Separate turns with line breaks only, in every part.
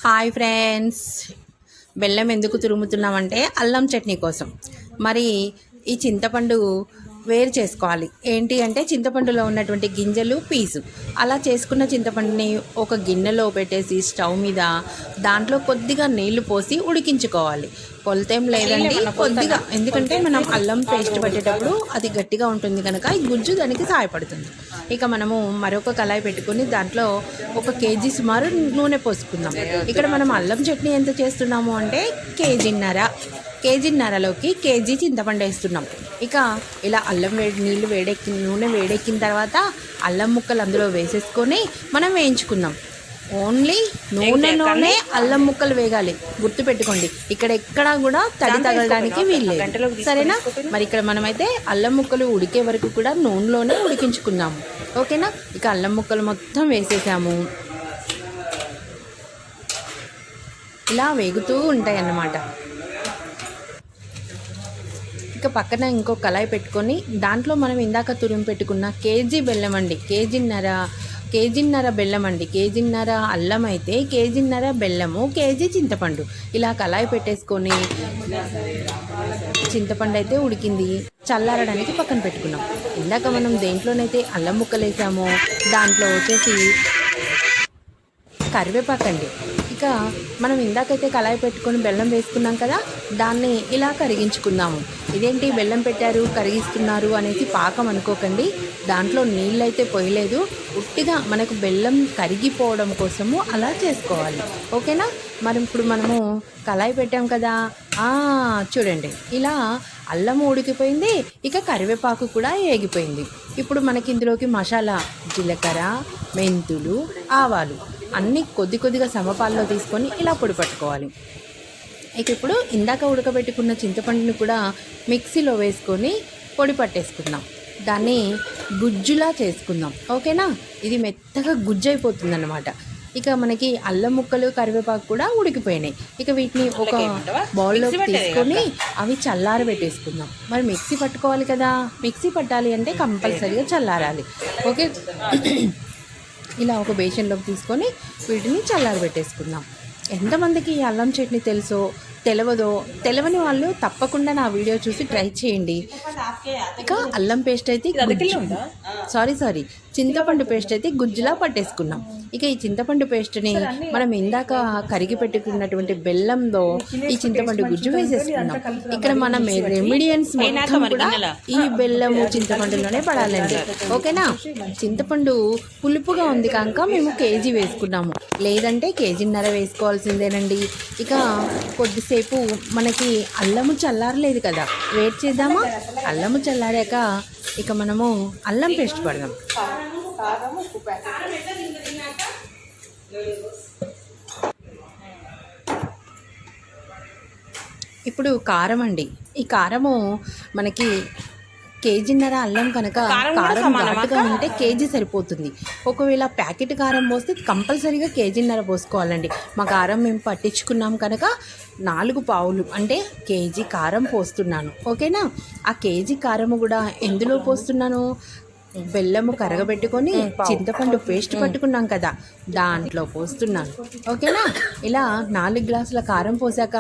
Hi friends, బెల్లం ఎందుకు తురుముతున్నామంటే అల్లం చట్నీ కోసం. మరి ఈ చింతపండు వేరు చేసుకోవాలి. ఏంటి అంటే చింతపండులో ఉన్నటువంటి గింజలు పీసు అలా చేసుకున్న చింతపండుని ఒక గిన్నెలో పెట్టేసి స్టవ్ మీద దాంట్లో కొద్దిగా నీళ్లు పోసి ఉడికించుకోవాలి. కొలతేం లేదండి, కొద్దిగా, ఎందుకంటే మనం అల్లం పేస్ట్ పట్టేటప్పుడు అది గట్టిగా ఉంటుంది కనుక ఈ గుజ్జు దానికి సహాయపడుతుంది. ఇక మనము మరొక కళాయి పెట్టుకుని దాంట్లో 1 కేజీ సుమారు నూనె పోసుకుందాం. ఇక్కడ మనం అల్లం చట్నీ ఎంత చేస్తున్నాము అంటే కేజీన్నరలోకి కేజీ చింతపండు వేస్తున్నాం. ఇక ఇలా అల్లం నీళ్ళు నూనె వేడెక్కిన తర్వాత అల్లం ముక్కలు అందులో వేసేసుకొని మనం వేయించుకుందాం. ఓన్లీ నూనె అల్లం ముక్కలు వేగాలి, గుర్తుపెట్టుకోండి. ఇక్కడ ఎక్కడా కూడా తడి తగలడానికి వీల్లేదు, సరేనా? మరి ఇక్కడ మనమైతే అల్లం ముక్కలు ఉడికే వరకు కూడా నూనెలోనే ఉడికించుకుందాము, ఓకేనా? ఇక అల్లం ముక్కలు మొత్తం వేసేసాము. ఇలా వేగుతూ ఉంటాయి అన్నమాట. ఇక పక్కన ఇంకో కళాయి పెట్టుకొని దాంట్లో మనం ఇందాక తురిమి పెట్టుకున్న కేజీ బెల్లం అండి, కేజీన్నర బెల్లం అండి. కేజీన్నర అల్లం అయితే కేజీన్నర బెల్లము, కేజీ చింతపండు. ఇలా కళాయి పెట్టేసుకొని చింతపండు అయితే ఉడికింది, చల్లారడానికి పక్కన పెట్టుకున్నాం. ఇందాక మనం దేంట్లోనైతే అల్లం ముక్కలు వేసామో దాంట్లో వచ్చేసి కరివేపాకండి. ఇక మనం ఇందాకైతే కళాయి పెట్టుకొని బెల్లం వేసుకున్నాం కదా, దాన్ని ఇలా కరిగించుకుందాము. ఇదేంటి బెల్లం పెట్టారు కరిగిస్తున్నారు అనేసి పాకం అనుకోకండి, దాంట్లో నీళ్ళైతే పోయలేదు, ఉట్టిగా మనకు బెల్లం కరిగిపోవడం కోసము అలా చేసుకోవాలి, ఓకేనా? మరి ఇప్పుడు మనము కళాయి పెట్టాం కదా, చూడండి ఇలా అల్లం ఉడికిపోయింది, ఇక కరివేపాకు కూడా ఏగిపోయింది. ఇప్పుడు మనకి ఇందులోకి మసాలా జీలకర్ర, మెంతులు, ఆవాలు అన్నీ కొద్దిగా సమపాల్లో తీసుకొని ఇలా పొడి పట్టుకోవాలి. ఇక ఇప్పుడు ఇందాక ఉడకబెట్టుకున్న చింతపండుని కూడా మిక్సీలో వేసుకొని పొడి పట్టేసుకుందాం. దాన్ని గుజ్జులా చేసుకుందాం, ఓకేనా? ఇది మెత్తగా గుజ్జు అయిపోతుంది అన్నమాట. ఇక మనకి అల్లం ముక్కలు కరివేపాకు కూడా ఉడికిపోయినాయి. ఇక వీటిని ఒక బౌల్లోకి తీసుకొని అవి చల్లారి పెట్టేసుకుందాం. మరి మిక్సీ పట్టుకోవాలి కదా, మిక్సీ పట్టాలి అంటే కంపల్సరీగా చల్లారాలి, ఓకే? ఇలా ఒక బేషన్లోకి తీసుకొని వీటిని చల్లారి పెట్టేసుకుందాం. ఎంతమందికి ఈ అల్లం చట్నీ తెలియని వాళ్ళు తప్పకుండా నా వీడియో చూసి ట్రై చేయండి. ఇక అల్లం పేస్ట్ అయితే చింతపండు పేస్ట్ అయితే గుజ్జులా పట్టేసుకున్నాం. ఇక ఈ చింతపండు పేస్ట్ని మనం ఇందాక కరిగి పెట్టుకున్నటువంటి బెల్లంలో ఈ చింతపండు గుజ్జు వేసేసుకున్నాం. ఇక్కడ మనం రెమిడియన్స్ మొత్తం కూడా ఈ బెల్లము చింతపండులోనే పడాలండి, ఓకేనా? చింతపండు పులుపుగా ఉంది కనుక మేము కేజీ వేసుకున్నాము, లేదంటే కేజీన్నర వేసుకోవాల్సిందేనండి. ఇక కొద్దిసేపు మనకి అల్లము చల్లారలేదు కదా, వెయిట్ చేద్దామా? అల్లము చల్లారాక ఇక మనము అల్లం పేస్ట్ పడదాం. ఇప్పుడు కారం అండి. ఈ కారము మనకి కేజీన్నర అల్లం కనుక కారం ఘాటుగా ఉంటే కేజీ సరిపోతుంది. ఒకవేళ ప్యాకెట్ కారం పోస్తే కంపల్సరీగా కేజీన్నర పోసుకోవాలండి. మా కారం మేము పట్టించుకున్నాం కనుక 4 పావులు అంటే కేజీ కారం పోస్తున్నాను, ఓకేనా? ఆ కేజీ కారము కూడా ఎందులో పోస్తున్నాను? బెల్లము కరగబెట్టుకొని చింతపండు పేస్ట్ పట్టుకున్నాం కదా, దాంట్లో పోస్తున్నాను, ఓకేనా? ఇలా 4 గ్లాసుల కారం పోసాక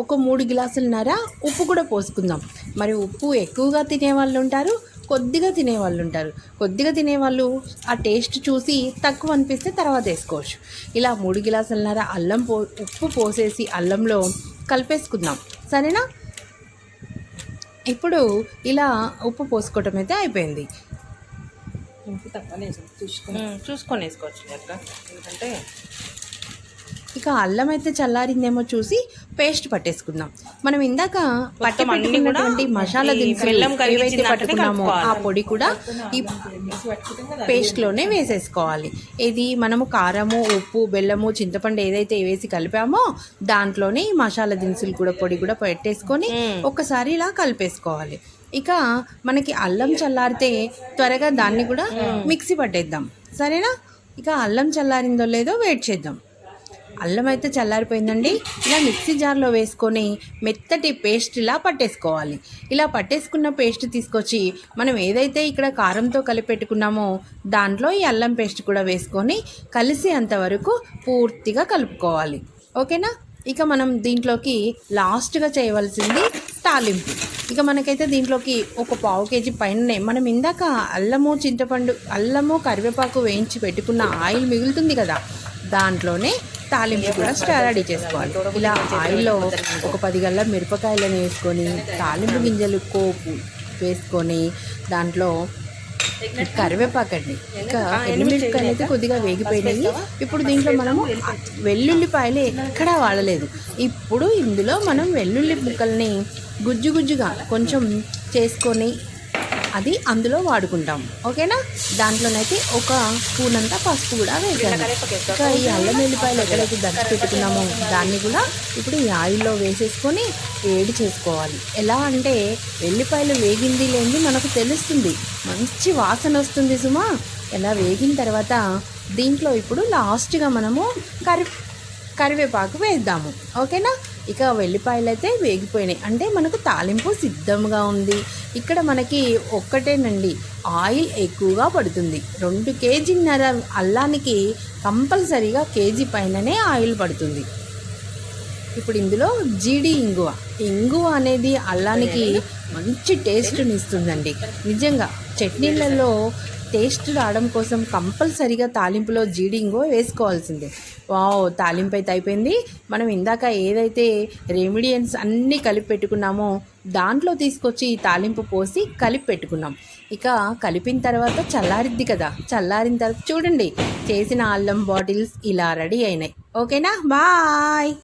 ఒక 3 గ్లాసులన్నర ఉప్పు కూడా పోసుకుందాం. మరి ఉప్పు ఎక్కువగా తినేవాళ్ళు ఉంటారు, కొద్దిగా తినేవాళ్ళు ఆ టేస్ట్ చూసి తక్కువ అనిపిస్తే తర్వాత వేసుకోవచ్చు. ఇలా 3 గ్లాసులన్నర ఉప్పు పోసేసి అల్లంలో కలిపేసుకుందాం, సరేనా? ఇప్పుడు ఇలా ఉప్పు పోసుకోవటం అయితే అయిపోయింది. చూసుకొని వేసుకోవచ్చు ఎందుకంటే ఇక అల్లం అయితే చల్లారిందేమో చూసి పేస్ట్ పట్టేసుకుందాం. మనం ఇందాక పట్టుకున్నటువంటి మసాలా దినుసులు ఏవైతే పట్టుకున్నామో ఆ పొడి కూడా ఈ పేస్ట్లోనే వేసేసుకోవాలి. ఇది మనము కారము, ఉప్పు, బెల్లము, చింతపండు ఏదైతే వేసి కలిపామో దాంట్లోనే ఈ మసాలా దినుసులు కూడా పొడి కూడా పెట్టేసుకొని ఒక్కసారి ఇలా కలిపేసుకోవాలి. ఇక మనకి అల్లం చల్లారితే త్వరగా దాన్ని కూడా మిక్సీ పట్టేద్దాం, సరేనా? ఇక అల్లం చల్లారిందో లేదో వెయిట్ చేద్దాం. అల్లం అయితే చల్లారిపోయిందండి. ఇలా మిక్సీ జార్లో వేసుకొని మెత్తటి పేస్ట్ ఇలా పట్టేసుకోవాలి. ఇలా పట్టేసుకున్న పేస్ట్ తీసుకొచ్చి మనం ఏదైతే ఇక్కడ కారంతో కలిపి పెట్టుకున్నామో దాంట్లో ఈ అల్లం పేస్ట్ కూడా వేసుకొని కలిసి అంతవరకు పూర్తిగా కలుపుకోవాలి. ఓకేనా. ఇక మనం దీంట్లోకి లాస్ట్గా చేయవలసింది తాలింపు. ఇక మనకైతే దీంట్లోకి ఒక పావు కేజీ పైననే మనం ఇందాక అల్లము కరివేపాకు వేయించి పెట్టుకున్న ఆయిల్ మిగులుతుంది కదా, దాంట్లోనే తాలింపు కూడా రెడీ చేసుకోవాలి. ఇలా ఆయిల్లో ఒక 10 గల్ల మిరపకాయలను వేసుకొని తాలింపు గింజలు కోపు వేసుకొని దాంట్లో కరివేపాకండి. ఇంకా ఎండుమిరపకాయలు అయితే కొద్దిగా వేగిపోయినాయి. ఇప్పుడు దీంట్లో మనము వెల్లుల్లిపాయలు ఎక్కడా వాడలేదు. ఇప్పుడు ఇందులో మనం వెల్లుల్లి ముక్కల్ని గుజ్జుగా కొంచెం చేసుకొని అది అందులో వాడుకుంటాం. ఓకేనా. దాంట్లోనైతే ఒక స్పూన్ అంతా పసుపు కూడా వేసాను. ఇంకా ఈ అల్లం వెల్లిపాయలు ఎక్కడైతే దంచి పెట్టుకున్నామో దాన్ని కూడా ఇప్పుడు ఈ ఆయిల్లో వేసేసుకొని వేడి చేసుకోవాలి. ఎలా అంటే వెల్లిపాయలు వేగింది లేనిది మనకు తెలుస్తుంది, మంచి వాసన వస్తుంది సుమా. ఎలా వేగిన తర్వాత దీంట్లో ఇప్పుడు లాస్ట్గా మనము కరివేపాకు వేద్దాము. ఓకేనా. ఇక వెల్లిపాయలు అయితే వేగిపోయినాయి అంటే మనకు తాలింపు సిద్ధంగా ఉంది. ఇక్కడ మనకి ఒక్కటేనండి ఆయిల్ ఎక్కువగా పడుతుంది. 2 కేజీన్నర అల్లానికి కంపల్సరీగా కేజీ పైననే ఆయిల్ పడుతుంది. ఇప్పుడు ఇందులో జీడి ఇంగువ అనేది అల్లానికి మంచి టేస్ట్ని ఇస్తుందండి. నిజంగా చట్నీలలో టేస్ట్ రావడం కోసం కంపల్సరీగా తాలింపులో జీడి ఇంగువ వేసుకోవాల్సిందే. వావ్, తాలింపు అయితే అయిపోయింది. మనం ఇందాక ఏదైతే రెమిడియన్స్ అన్నీ కలిపి పెట్టుకున్నామో దాంట్లో తీసుకొచ్చి తాలింపు పోసి కలిపి పెట్టుకున్నాం. ఇక కలిపిన తర్వాత చల్లారిద్ది కదా, చల్లారిన తర్వాత చూడండి చేసిన అల్లం బాటిల్స్ ఇలా రెడీ అయినాయి. ఓకేనా. బాయ్.